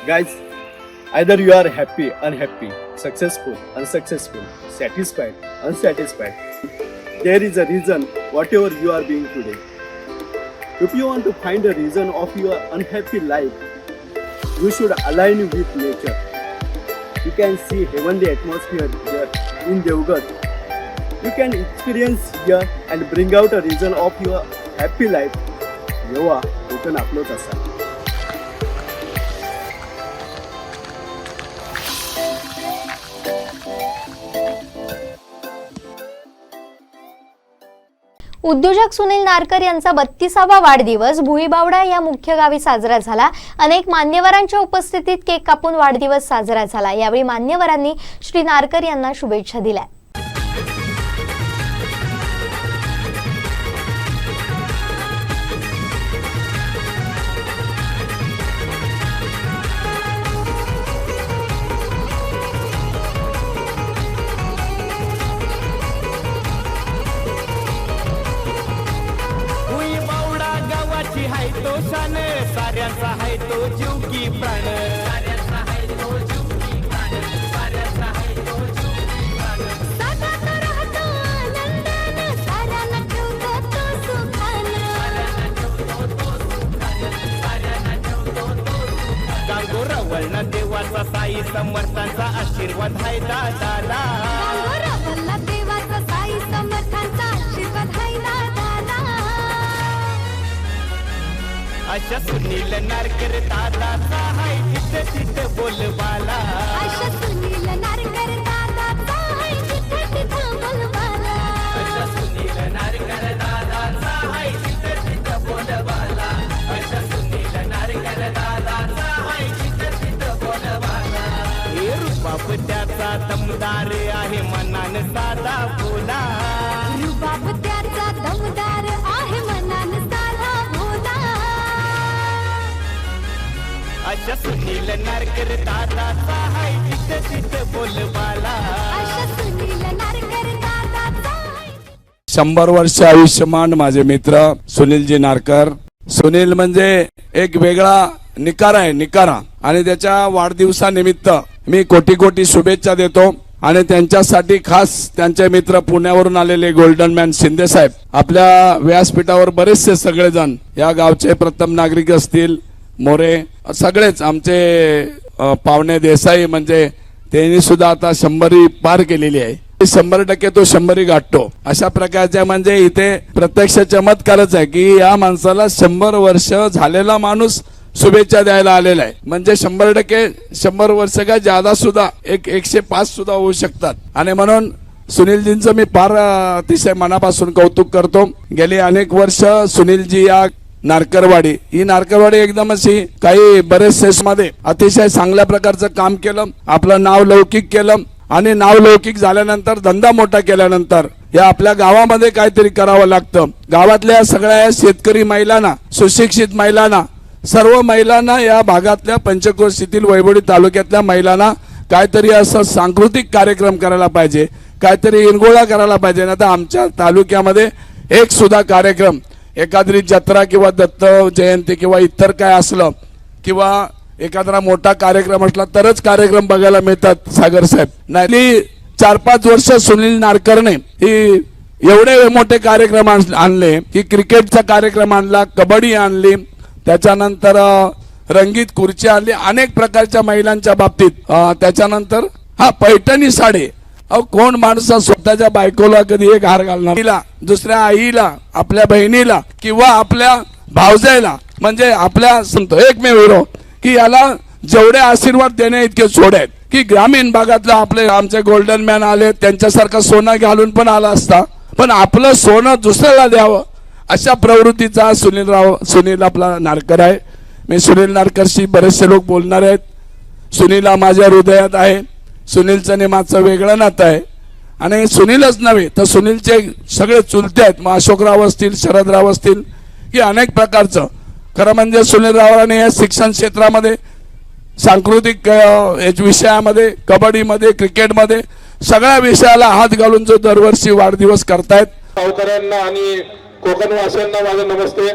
Guys, either you are happy, unhappy, successful, unsuccessful, satisfied, unsatisfied. There is a reason whatever you are being today. If you want to find a reason of your unhappy life, you should align with nature. You can see heavenly atmosphere here in Devgat. You can experience here and bring out a reason of your happy life. जेव्हा कोकण आपलंच असा. उद्योजक सुनील नारकर यांचा 32वा वाढदिवस भुईबावडा या मुख्य गावी साजरा झाला. अनेक मान्यवरांच्या उपस्थितीत केक कापून वाढदिवस साजरा झाला. यावेळी मान्यवरांनी श्री नारकर यांना शुभेच्छा दिल्या. हाय तो शान साऱ्यांचा हाय तो जीव की प्राण साऱ्यांचा हाय तो जीव की प्राण साऱ्यांचा हाय तो जीव की प्राण सतत राहतो आनंदाने साऱ्यांना ठेवतो तो सुखाने साऱ्यांना ठेवतो तो सुखाने साऱ्यांना ठेवतो तो सुखाने गांगोरावळना देवाचा साई समर्थांचा आशीर्वाद हाय दादाला गांगोरावळना देवाचा साई समर्थांचा आशीर्वाद हाय दादाला. अशा सुनील नारकर दादाचा हाय तिथे तिथे बोलबाला अशा सुनील नारकर दादाचा हाय तिथे तिथे बोलबाला अशा सुनील नारकर दादाचा हाय तिथे तिथे बोलबाला अशा सुनील नारकर दादाचा हाय तिथे तिथे बोलबाला. हे रुबाब त्याचा दमदार आहे मनान साधा बोला रुबाब त्याचा दमदार आहे मनान साधा बोला. अशा सुनील नारकर दादाचा हाय तिथे तिथे बोलबाला अशा सुनील नारकर दादाचा 100 वर्ष आयुष्यमान माझे मित्र सुनीलजी नारकर. सुनील म्हणजे एक वेगळा निकारा आहे, निकारा. आणि त्याच्या वाढदिवसानिमित्त मी कोटी कोटी शुभेच्छा देतो. आणि त्यांच्यासाठी खास त्यांचे मित्र पुण्यावरून आलेले गोल्डन मॅन शिंदे साहेब, आपल्या व्यासपीठावर बरेचसे सगळेजण या गावचे प्रथम नागरिक असतील, मोरे, सगळेच आमचे पावणे देसाई, म्हणजे त्यांनी सुद्धा आता 100 पार केलेली आहे. 100% तो 100 गाठतो. अशा प्रकारच्या म्हणजे इथे प्रत्यक्ष चमत्कारच आहे की या माणसाला 100 वर्ष झालेला माणूस शुभेच्छा द्यायला आलेला आहे. म्हणजे 100% 100 वर्ष का ज्यादा सुद्धा 105 सुद्धा होऊ शकतात. आणि म्हणून सुनीलजींचं मी फार अतिशय मनापासून कौतुक करतो. गेली अनेक वर्ष सुनीलजी या नारकरवाडी ही नारकरवाडी एकदम अशी काही बरेच मध्ये अतिशय चांगल्या प्रकारचं काम केलं, आपलं नाव लौकिक केलं. आणि नाव लौकिक झाल्यानंतर धंदा मोठा केल्यानंतर या आपल्या गावामध्ये काहीतरी करावं लागतं. गावातल्या सगळ्या शेतकरी महिलांना, सुशिक्षित महिलांना, सर्व महिलांना, या भागातल्या पंचक्रोशीतील वैभवडी तालुक्यातल्या महिलांना काहीतरी असं सांस्कृतिक कार्यक्रम करायला पाहिजे, काहीतरी इनगोळा करायला पाहिजे. ना तर आमच्या तालुक्यामध्ये एक सुद्धा कार्यक्रम, एखादी जत्रा किंवा दत्त जयंती किंवा इतर काय असलं किंवा एखादा मोठा कार्यक्रम असला तरच कार्यक्रम बघायला मिळतात सागर साहेब. नाही 4-5 वर्ष सुनील नारकरने ही एवढे मोठे कार्यक्रम आणले की क्रिकेटचा कार्यक्रम आणला, कबड्डी आणली, त्याच्यानंतर रंगीत खुर्ची आणली, अनेक प्रकारच्या महिलांच्या बाबतीत. त्याच्यानंतर पैठणी साडी. कोण माणसा स्वतःच्या बायकोला कधी एक हार घालणार, दुसऱ्या आईला, आपल्या बहिणीला किंवा आपल्या भावजाईला, म्हणजे आपल्या संत एकमेव हिरो की याला जेवढे आशीर्वाद देणे इतके सोड आहेत की ग्रामीण भागातलं आपले आमचे गोल्डन मॅन आले, त्यांच्यासारखं सोनं घालून पण आला असता, पण आपलं सोनं दुसऱ्याला द्यावं अशा प्रवृत्तीचा सुनील आपला नारकर आहे. मी सुनील नारकरशी बरेचसे लोक बोलणार आहेत. सुनीला माझ्या हृदयात आहे. सुनीलचं आणि माझं वेगळं नातं आहे. आणि सुनीलच नव्हे तर सुनीलचे सगळे चुलते आहेत, मग अशोकराव असतील, शरदराव असतील, की अनेक प्रकारचं. खरं म्हणजे सुनीलरावांनी या शिक्षण क्षेत्रामध्ये, सांस्कृतिक विषयामध्ये, कबड्डीमध्ये, क्रिकेटमध्ये सगळ्या विषयाला हात घालून जो दरवर्षी वाढदिवस करतायत. सावकारांना आणि कोकणवासियांना माझा नमस्ते.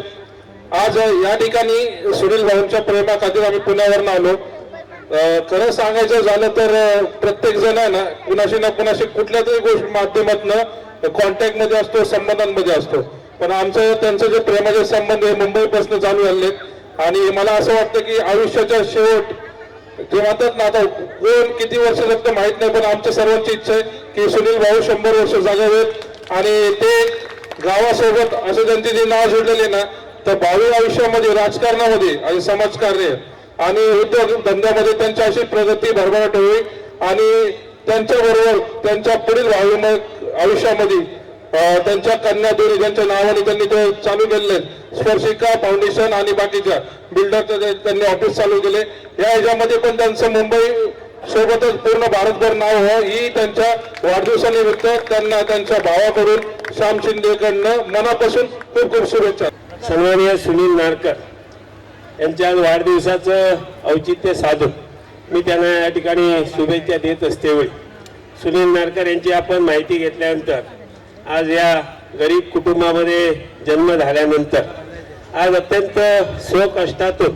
आज या ठिकाणी सुनील भाऊंच्या प्रेमाखातीर आम्ही पुण्यावरून आलो. खरं सांगायचं झालं तर प्रत्येक जण आहे ना कुणाशी कुठल्या तरी गोष्टी माध्यमातून कॉन्टॅक्ट मध्ये असतो, संबंधांमध्ये असतो. पण आमचं त्यांचं जे प्रेमाचे संबंध हे मुंबईपासून चालू झाले आणि मला असं वाटतं की आयुष्याच्या शेवट जे म्हणतात ना, आता कोण किती वर्ष जगतं माहित नाही, पण आमच्या सर्वांची इच्छा आहे की सुनील भाऊ 100 वर्ष जगावेत आणि ते गावासोबत असं त्यांचे जे नाव जोडलेले ना, तर भावी आयुष्यामध्ये राजकारणामध्ये आणि समाजकार्य आणि उद्योग धंद्यामध्ये त्यांची अशी प्रगती भरभराट होईल आणि त्यांच्याबरोबर त्यांच्या पुढील भावी आयुष्यामध्ये त्यांच्या कन्या दोन्ही ज्यांच्या नावाने त्यांनी ते चालू केलेले स्पर्शिका फाउंडेशन आणि बाकीच्या बिल्डरचं त्यांनी ऑफिस चालू केले. या ह्याच्यामध्ये पण त्यांचं मुंबई सोबतच पूर्ण भारतभर नाव हो ही त्यांच्या वाढदिवसानिमित्त त्यांना त्यांच्या भावाकडून श्याम शिंदेकडनं मनापासून खूप खूप शुभेच्छा. सन्माननीय सुनील नारकर यांच्या आज वाढदिवसाचं औचित्य साधून मी त्यांना या ठिकाणी शुभेच्छा देत असते. वेळी सुनील नारकर यांची आपण माहिती घेतल्यानंतर आज या गरीब कुटुंबामध्ये जन्म झाल्यानंतर आज अत्यंत स्वकष्टातून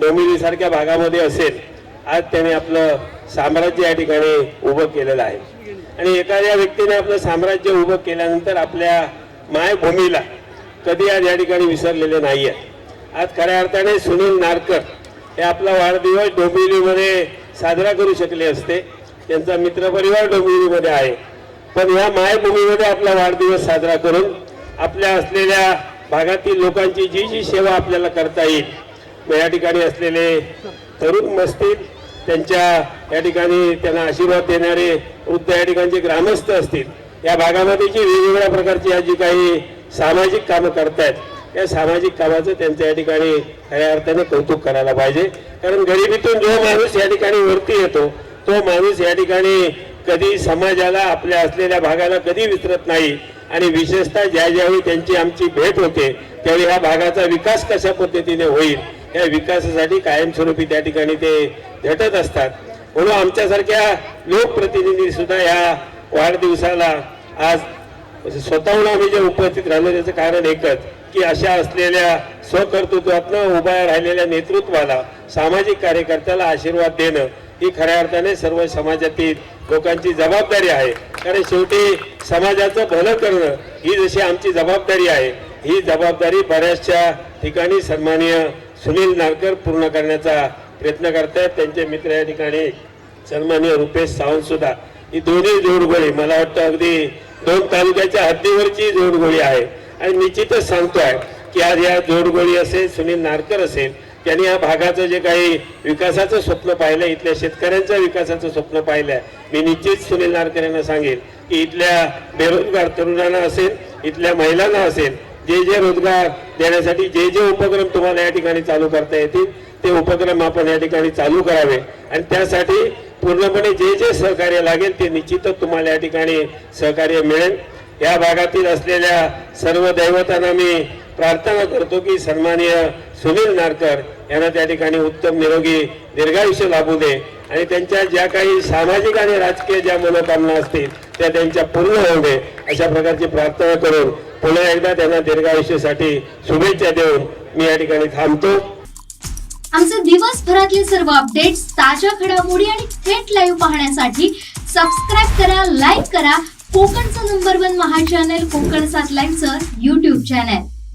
डोंबिवलीसारख्या भागामध्ये असेल आज त्याने आपलं साम्राज्य या ठिकाणी उभं केलेलं आहे. आणि एखाद्या व्यक्तीने आपलं साम्राज्य उभं केल्यानंतर आपल्या मायभूमीला कधी आज या ठिकाणी विसरलेले नाही आहे. आज खऱ्या अर्थाने सुनील नारकर हे आपला वाढदिवस डोंबिवलीमध्ये साजरा करू शकले असते. त्यांचा मित्रपरिवार डोंबिवलीमध्ये आहे, पण या मायभूमीमध्ये आपला वाढदिवस साजरा करून आपल्या असलेल्या भागातील लोकांची जी जी सेवा आपल्याला करता येईल, मग या ठिकाणी असलेले तरुण असतील, त्यांच्या या ठिकाणी त्यांना आशीर्वाद देणारे वृद्ध या ठिकाणचे ग्रामस्थ असतील, या भागामध्ये जी वेगवेगळ्या प्रकारची या जी काही सामाजिक कामं करतायत या सामाजिक कामाचं त्यांच्या या ठिकाणी खऱ्या अर्थाने कौतुक करायला पाहिजे. कारण गरिबीतून जो माणूस या ठिकाणी वरती येतो तो माणूस या ठिकाणी कधी समाजाला आपल्या असलेल्या भागाला कधी विसरत नाही. आणि विशेषतः ज्यावेळी त्यांची आमची भेट होते त्यावेळी ह्या भागाचा विकास कशा पद्धतीने होईल या विकासासाठी कायमस्वरूपी त्या ठिकाणी ते झटत असतात. म्हणून आमच्यासारख्या लोकप्रतिनिधी सुद्धा या वाढदिवसाला आज स्वतःहून आम्ही जे उपस्थित राहिलो त्याचं कारण एकच की अशा असलेल्या स्वकर्तृत्वातनं उभा राहिलेल्या नेतृत्वाला सामाजिक कार्यकर्त्याला आशीर्वाद देणं ही खऱ्या अर्थाने सर्व समाजातील लोकांची जबाबदारी आहे. कारण शेवटी समाजाचं भलं करणं ही जशी आमची जबाबदारी आहे ही जबाबदारी बऱ्याचशा ठिकाणी सन्माननीय सुनील नारकर पूर्ण करण्याचा प्रयत्न करतायत. त्यांचे मित्र या ठिकाणी सन्माननीय रुपेश सावंत सुद्धा ही दोन्ही जोडगोळी मला वाटतं अगदी 2 तालुक्याच्या हद्दीवरची जोडगोळी आहे. आणि निश्चितच सांगतोय की आज या जोडगोळी असेल सुनील नारकर असेल त्यांनी या भागाचं जे काही विकासाचं स्वप्न पाहिलं, इथल्या शेतकऱ्यांचं विकासाचं स्वप्न पाहिलंय. मी निश्चित सुनील नारकर यांना सांगेल की इथल्या बेरोजगार तरुणांना असेल, इथल्या महिलांना असेल, जे जे रोजगार देण्यासाठी जे जे उपक्रम तुम्हाला या ठिकाणी चालू करता येतील ते उपक्रम आपण या ठिकाणी चालू करावे. आणि त्यासाठी पूर्णपणे जे जे सहकार्य लागेल ते निश्चितच तुम्हाला या ठिकाणी सहकार्य मिळेल. या भागातील असलेल्या सर्व दैवतांना मी प्रार्थना करतो की सन्माननीय सुनील नारकर यांना त्या ठिकाणी उत्तम निरोगी दीर्घायुष्य लाभू दे आणि त्यांच्या ज्या काही सामाजिक आणि राजकीय ज्या मनोकामना असतील त्या त्यांच्या पूर्ण होऊ दे अशा प्रकारची प्रार्थना करून पुन्हा एकदा त्यांना दीर्घायुष्यासाठी शुभेच्छा देऊन मी या ठिकाणी थांबतो. आमचे दिवसभरातले सर्व अपडेट्स, ताज्या घडामोडी आणि थेट लाईव्ह पाहण्यासाठी सबस्क्राईब करा, लाईक करा कोकणचं नंबर 1 महा चॅनल कोकण 7 लाईव्हचं YouTube चॅनल.